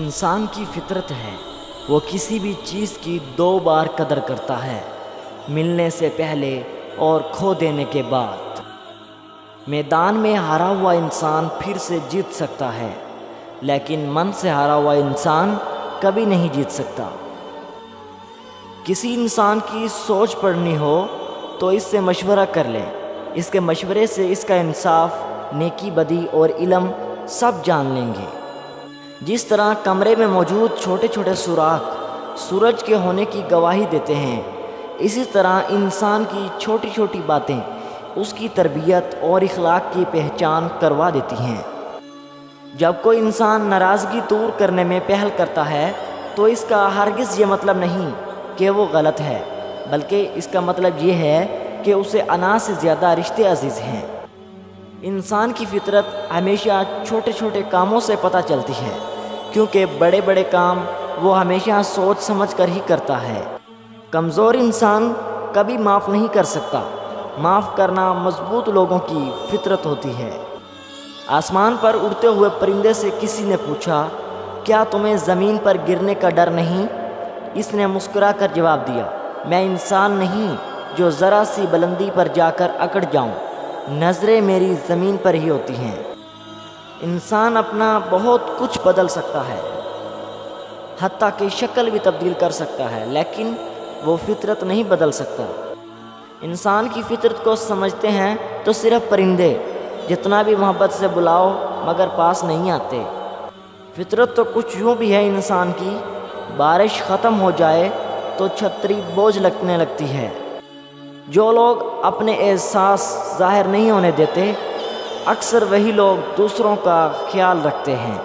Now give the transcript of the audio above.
انسان کی فطرت ہے وہ کسی بھی چیز کی دو بار قدر کرتا ہے، ملنے سے پہلے اور کھو دینے کے بعد۔ میدان میں ہارا ہوا انسان پھر سے جیت سکتا ہے، لیکن من سے ہارا ہوا انسان کبھی نہیں جیت سکتا۔ کسی انسان کی سوچ پڑھنی ہو تو اس سے مشورہ کر لیں، اس کے مشورے سے اس کا انصاف، نیکی بدی اور علم سب جان لیں گے۔ جس طرح کمرے میں موجود چھوٹے چھوٹے سوراخ سورج کے ہونے کی گواہی دیتے ہیں، اسی طرح انسان کی چھوٹی چھوٹی باتیں اس کی تربیت اور اخلاق کی پہچان کروا دیتی ہیں۔ جب کوئی انسان ناراضگی دور کرنے میں پہل کرتا ہے تو اس کا ہرگز یہ مطلب نہیں کہ وہ غلط ہے، بلکہ اس کا مطلب یہ ہے کہ اسے انا سے زیادہ رشتے عزیز ہیں۔ انسان کی فطرت ہمیشہ چھوٹے چھوٹے کاموں سے پتہ چلتی ہے، کیونکہ بڑے بڑے کام وہ ہمیشہ سوچ سمجھ کر ہی کرتا ہے۔ کمزور انسان کبھی معاف نہیں کر سکتا، معاف کرنا مضبوط لوگوں کی فطرت ہوتی ہے۔ آسمان پر اڑتے ہوئے پرندے سے کسی نے پوچھا، کیا تمہیں زمین پر گرنے کا ڈر نہیں؟ اس نے مسکرا کر جواب دیا، میں انسان نہیں جو ذرا سی بلندی پر جا کر اکڑ جاؤں، نظریں میری زمین پر ہی ہوتی ہیں۔ انسان اپنا بہت کچھ بدل سکتا ہے، حتیٰ کہ شکل بھی تبدیل کر سکتا ہے، لیکن وہ فطرت نہیں بدل سکتا۔ انسان کی فطرت کو سمجھتے ہیں تو صرف پرندے، جتنا بھی محبت سے بلاؤ مگر پاس نہیں آتے۔ فطرت تو کچھ یوں بھی ہے انسان کی، بارش ختم ہو جائے تو چھتری بوجھ لگنے لگتی ہے۔ جو لوگ اپنے احساس ظاہر نہیں ہونے دیتے، اکثر وہی لوگ دوسروں کا خیال رکھتے ہیں۔